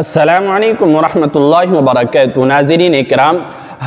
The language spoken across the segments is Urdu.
السلام علیکم ورحمۃ اللہ وبرکاتہ۔ ناظرین اکرام،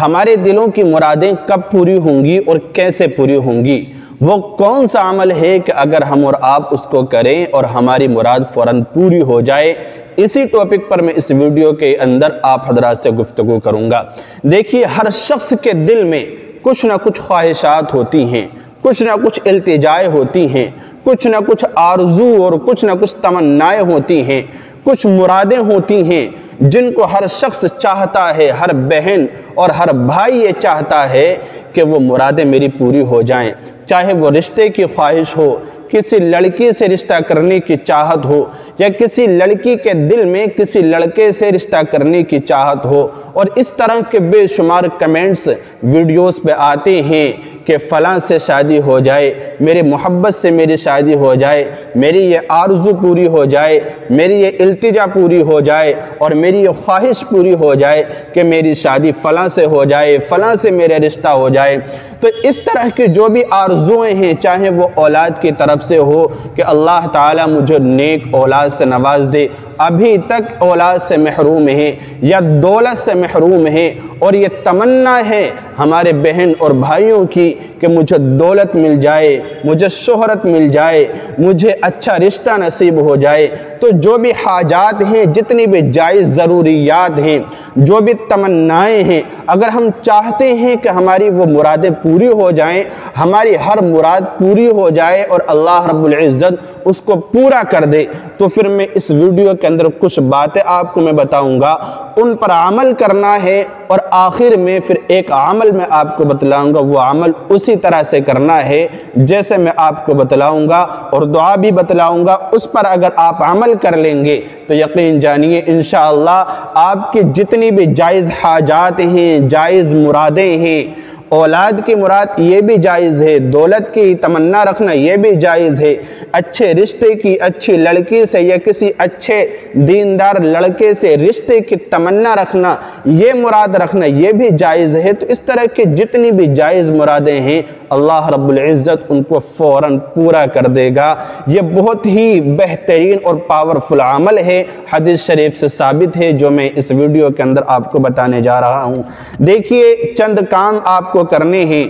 ہمارے دلوں کی مرادیں کب پوری ہوں گی اور کیسے پوری ہوں گی؟ وہ کون سا عمل ہے کہ اگر ہم اور آپ اس کو کریں اور ہماری مراد فوراً پوری ہو جائے؟ اسی ٹاپک پر میں اس ویڈیو کے اندر آپ حضرات سے گفتگو کروں گا۔ دیکھیے، ہر شخص کے دل میں کچھ نہ کچھ خواہشات ہوتی ہیں، کچھ نہ کچھ التجائیں ہوتی ہیں، کچھ نہ کچھ آرزو اور کچھ نہ کچھ تمنائیں ہوتی ہیں، کچھ مرادیں ہوتی ہیں جن کو ہر شخص چاہتا ہے، ہر بہن اور ہر بھائی یہ چاہتا ہے کہ وہ مرادیں میری پوری ہو جائیں، چاہے وہ رشتے کی خواہش ہو، کسی لڑکی سے رشتہ کرنے کی چاہت ہو، یا کسی لڑکی کے دل میں کسی لڑکے سے رشتہ کرنے کی چاہت ہو، اور اس طرح کے بے شمار کمنٹس ویڈیوز پہ آتے ہیں کہ فلاں سے شادی ہو جائے، میری محبت سے میری شادی ہو جائے، میری یہ آرزو پوری ہو جائے، میری یہ التجا پوری ہو جائے، اور میری یہ خواہش پوری ہو جائے کہ میری شادی فلاں سے ہو جائے، فلاں سے میرا رشتہ ہو جائے۔ تو اس طرح کی جو بھی آرزویں ہیں، چاہے وہ اولاد کی طرف سے ہو کہ اللہ تعالیٰ مجھے نیک اولاد سے نواز دے، ابھی تک اولاد سے محروم ہیں یا دولت سے محروم ہیں، اور یہ تمنا ہے ہمارے بہن اور بھائیوں کی کہ مجھے دولت مل جائے، مجھے شہرت مل جائے، مجھے اچھا رشتہ نصیب ہو جائے۔ تو جو بھی حاجات ہیں، جتنی بھی جائز ضروریات ہیں، جو بھی تمنائیں ہیں، اگر ہم چاہتے ہیں کہ ہماری وہ مرادیں پوری ہو جائیں، ہماری ہر مراد پوری ہو جائے اور اللہ رب العزت اس کو پورا کر دے، تو پھر میں اس ویڈیو کے اندر کچھ باتیں آپ کو میں بتاؤں گا، ان پر عمل کرنا ہے، اور آخر میں پھر ایک عمل میں آپ کو بتلاؤں گا، وہ عمل اسی طرح سے کرنا ہے جیسے میں آپ کو بتلاؤں گا، اور دعا بھی بتلاؤں گا۔ اس پر اگر آپ عمل کر لیں گے تو یقین جانیے انشاءاللہ آپ کی جتنی بھی جائز حاجات ہیں، جائز مرادیں ہیں، اولاد کی مراد یہ بھی جائز ہے، دولت کی تمنا رکھنا یہ بھی جائز ہے، اچھے رشتے کی، اچھی لڑکی سے یا کسی اچھے دیندار لڑکے سے رشتے کی تمنا رکھنا، یہ مراد رکھنا یہ بھی جائز ہے۔ تو اس طرح کے جتنی بھی جائز مرادیں ہیں، اللہ رب العزت ان کو فوراً پورا کر دے گا۔ یہ بہت ہی بہترین اور پاورفل عمل ہے، حدیث شریف سے ثابت ہے، جو میں اس ویڈیو کے اندر آپ کو بتانے جا رہا ہوں۔ دیکھیے، چند کام آپ کو کرنے ہیں،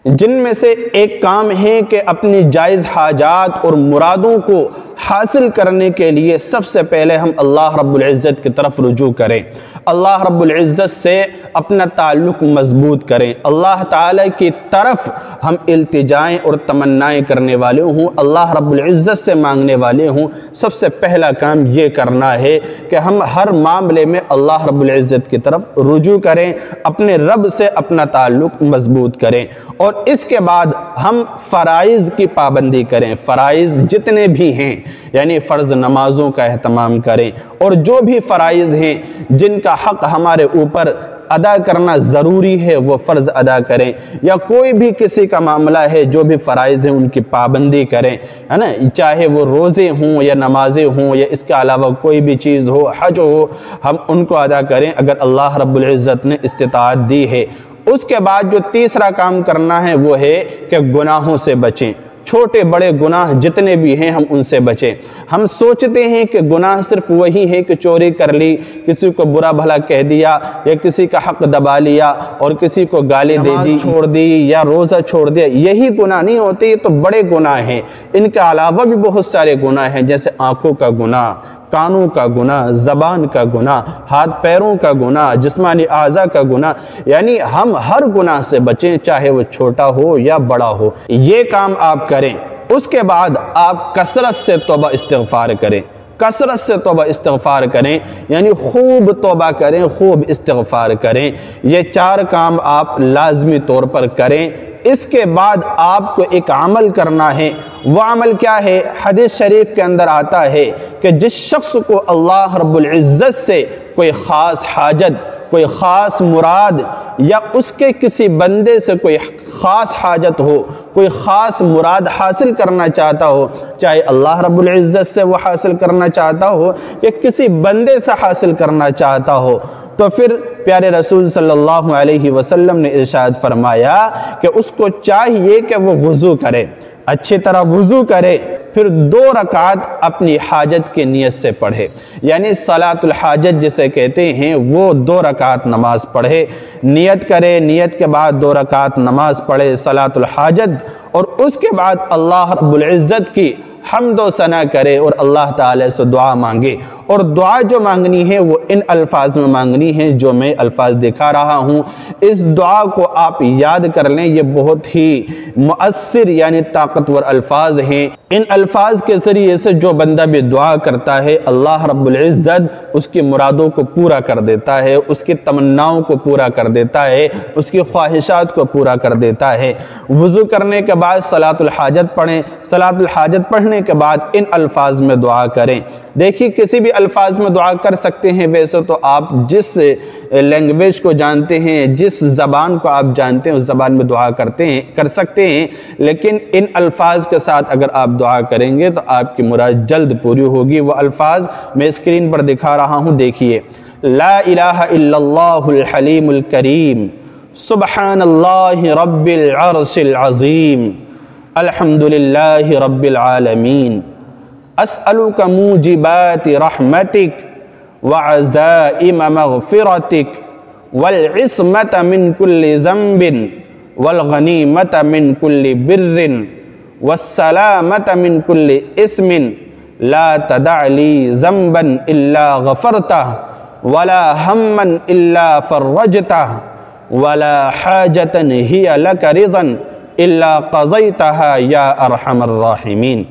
جن میں سے ایک کام ہے کہ اپنی جائز حاجات اور مرادوں کو حاصل کرنے کے لیے سب سے پہلے ہم اللہ رب العزت کی طرف رجوع کریں، اللہ رب العزت سے اپنا تعلق مضبوط کریں، اللہ تعالیٰ کی طرف ہم التجائیں اور تمنائیں کرنے والے ہوں، اللہ رب العزت سے مانگنے والے ہوں۔ سب سے پہلا کام یہ کرنا ہے کہ ہم ہر معاملے میں اللہ رب العزت کی طرف رجوع کریں، اپنے رب سے اپنا تعلق مضبوط کریں، اور اس کے بعد ہم فرائض کی پابندی کریں، فرائض جتنے بھی ہیں، یعنی فرض نمازوں کا اہتمام کریں، اور جو بھی فرائض ہیں جن کا حق ہمارے اوپر ادا کرنا ضروری ہے وہ فرض ادا کریں، یا کوئی بھی کسی کا معاملہ ہے جو بھی فرائض ہیں ان کی پابندی کریں، ہے نا، چاہے وہ روزے ہوں یا نمازیں ہوں یا اس کے علاوہ کوئی بھی چیز ہو، حج ہو، ہم ان کو ادا کریں اگر اللہ رب العزت نے استطاعت دی ہے۔ اس کے بعد جو تیسرا کام کرنا ہے وہ ہے کہ گناہوں سے بچیں، چھوٹے بڑے گناہ جتنے بھی ہیں ہم ان سے بچیں۔ ہم سوچتے ہیں کہ گناہ صرف وہی ہے کہ چوری کر لی، کسی کو برا بھلا کہہ دیا، یا کسی کا حق دبا لیا، اور کسی کو گالی دے دی، چھوڑ دی، یا روزہ چھوڑ دیا، یہی گناہ نہیں ہوتے، یہ تو بڑے گناہ ہیں۔ ان کے علاوہ بھی بہت سارے گناہ ہیں، جیسے آنکھوں کا گناہ، کانوں کا گناہ، زبان کا گناہ، ہاتھ پیروں کا گناہ، جسمانی اعضاء کا گناہ، یعنی ہم ہر گناہ سے بچیں، چاہے وہ چھوٹا ہو یا بڑا ہو۔ یہ کام آپ کریں۔ اس کے بعد آپ کثرت سے توبہ استغفار کریں، کثرت سے توبہ استغفار کریں، یعنی خوب توبہ کریں، خوب استغفار کریں۔ یہ چار کام آپ لازمی طور پر کریں۔ اس کے بعد آپ کو ایک عمل کرنا ہے، وہ عمل کیا ہے؟ حدیث شریف کے اندر آتا ہے کہ جس شخص کو اللہ رب العزت سے کوئی خاص حاجت، کوئی خاص مراد، یا اس کے کسی بندے سے کوئی خاص حاجت ہو، کوئی خاص مراد حاصل کرنا چاہتا ہو، چاہے اللہ رب العزت سے وہ حاصل کرنا چاہتا ہو یا کسی بندے سے حاصل کرنا چاہتا ہو، تو پھر پیارے رسول صلی اللہ علیہ وسلم نے ارشاد فرمایا کہ اس کو چاہیے کہ وہ وضو کرے، اچھی طرح وضو کرے، پھر 2 رکعت اپنی حاجت کی نیت سے پڑھے، یعنی صلاۃ الحاجت جسے کہتے ہیں وہ 2 رکعت نماز پڑھے، نیت کرے، نیت کے بعد 2 رکعت نماز پڑھے صلاۃ الحاجت، اور اس کے بعد اللہ رب العزت کی حمد و ثنا کرے اور اللہ تعالی سے دعا مانگے، اور دعا جو مانگنی ہے وہ ان الفاظ میں مانگنی ہے جو میں الفاظ دکھا رہا ہوں۔ اس دعا کو آپ یاد کر لیں، یہ بہت ہی مؤثر یعنی طاقتور الفاظ ہیں۔ ان الفاظ کے ذریعے سے جو بندہ بھی دعا کرتا ہے اللہ رب العزت اس کی مرادوں کو پورا کر دیتا ہے، اس کی تمناؤں کو پورا کر دیتا ہے، اس کی خواہشات کو پورا کر دیتا ہے۔ وضو کرنے کے بعد صلاۃ الحاجت پڑھیں، صلاۃ الحاجت پڑھنے کے بعد ان الفاظ میں دعا کریں۔ دیکھیے کسی بھی الفاظ میں دعا کر سکتے ہیں، ویسے تو آپ جس لینگویج کو جانتے ہیں، جس زبان کو آپ جانتے ہیں اس زبان میں دعا کر سکتے ہیں، لیکن ان الفاظ کے ساتھ اگر آپ دعا کریں گے تو آپ کی مراد جلد پوری ہوگی۔ وہ الفاظ میں اسکرین پر دکھا رہا ہوں، دیکھیے۔ لا الہ الا اللہ الحلیم الکریم، سبحان اللہ رب العرش العظیم، الحمدللہ رب العالمین، اسألک موجبات رحمتک وعزائم مغفرتک والعصمت من کل ذنب والغنیمت من کل بر والسلامت من کل اسم لا تدع لی ذنبا الا غفرتہ ولا ہما الا فرجتہ ولا حاجتا ہی لک رضا الا قضیتہا یا ارحم الراحمین۔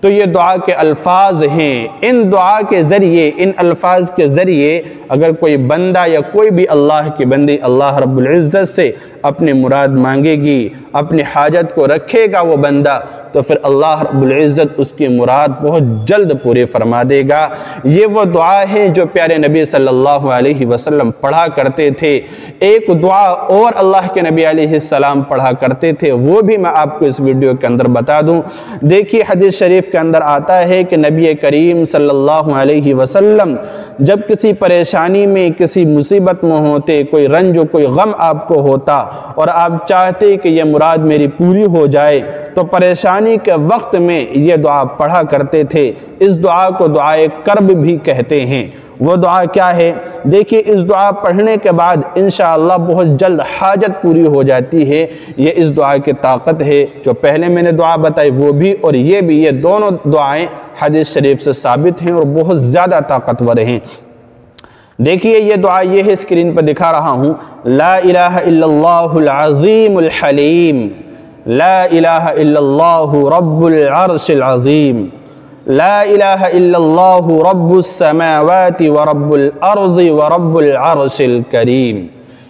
تو یہ دعا کے الفاظ ہیں، ان دعا کے ذریعے، ان الفاظ کے ذریعے اگر کوئی بندہ یا کوئی بھی اللہ کی بندی اللہ رب العزت سے اپنی مراد مانگے گی، اپنی حاجت کو رکھے گا وہ بندہ، تو پھر اللہ رب العزت اس کی مراد بہت جلد پوری فرما دے گا۔ یہ وہ دعا ہے جو پیارے نبی صلی اللہ علیہ وسلم پڑھا کرتے تھے۔ ایک دعا اور اللہ کے نبی علیہ السلام پڑھا کرتے تھے، وہ بھی میں آپ کو اس ویڈیو کے اندر بتا دوں۔ دیکھیے حدیث شریف کے اندر آتا ہے کہ نبی کریم صلی اللہ علیہ وسلم جب کسی پریشانی میں، کسی مصیبت میں ہوتے، کوئی رنج و کوئی غم آپ کو ہوتا اور آپ چاہتے کہ یہ مراد میری پوری ہو جائے، تو پریشانی کے وقت میں یہ دعا پڑھا کرتے تھے۔ اس دعا کو دعائے کرب بھی کہتے ہیں۔ وہ دعا کیا ہے؟ دیکھیے اس دعا پڑھنے کے بعد انشاءاللہ بہت جلد حاجت پوری ہو جاتی ہے۔ یہ اس دعا کی طاقت ہے، جو پہلے میں نے دعا بتائی وہ بھی اور یہ بھی، یہ دونوں دعائیں حدیث شریف سے ثابت ہیں اور بہت زیادہ طاقتور ہیں۔ دیکھیے یہ دعا یہ ہے، اسکرین پر دکھا رہا ہوں۔ لا الہ الا اللہ العظیم الحلیم، لا الہ الا اللہ رب العرش العظیم، لا الہ الا اللہ رب السماوات ورب الارض ورب العرش الکریم۔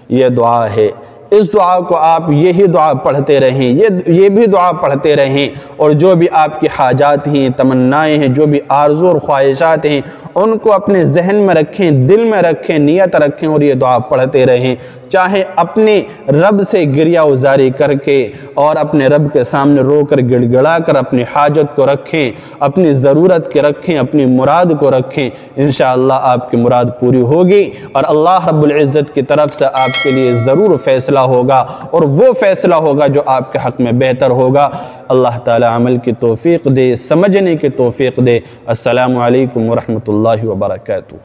یہ دعا ہے، اس دعا کو آپ یہی دعا پڑھتے رہیں، یہ بھی دعا پڑھتے رہیں، اور جو بھی آپ کی حاجات ہیں، تمنائیں ہیں، جو بھی آرزو اور خواہشات ہیں ان کو اپنے ذہن میں رکھیں، دل میں رکھیں، نیت رکھیں اور یہ دعا پڑھتے رہیں۔ چاہے اپنے رب سے گریہ وزاری کر کے اور اپنے رب کے سامنے رو کر گڑ گڑا کر اپنی حاجت کو رکھیں، اپنی ضرورت کے رکھیں، اپنی مراد کو رکھیں، انشاءاللہ آپ کی مراد پوری ہوگی اور اللہ رب العزت کی طرف سے آپ کے لیے ضرور فیصلہ ہوگا، اور وہ فیصلہ ہوگا جو آپ کے حق میں بہتر ہوگا۔ اللہ تعالی عمل کی توفیق دے، سمجھنے کی توفیق دے۔ السلام علیکم ورحمۃ اللہ وبرکاتہ۔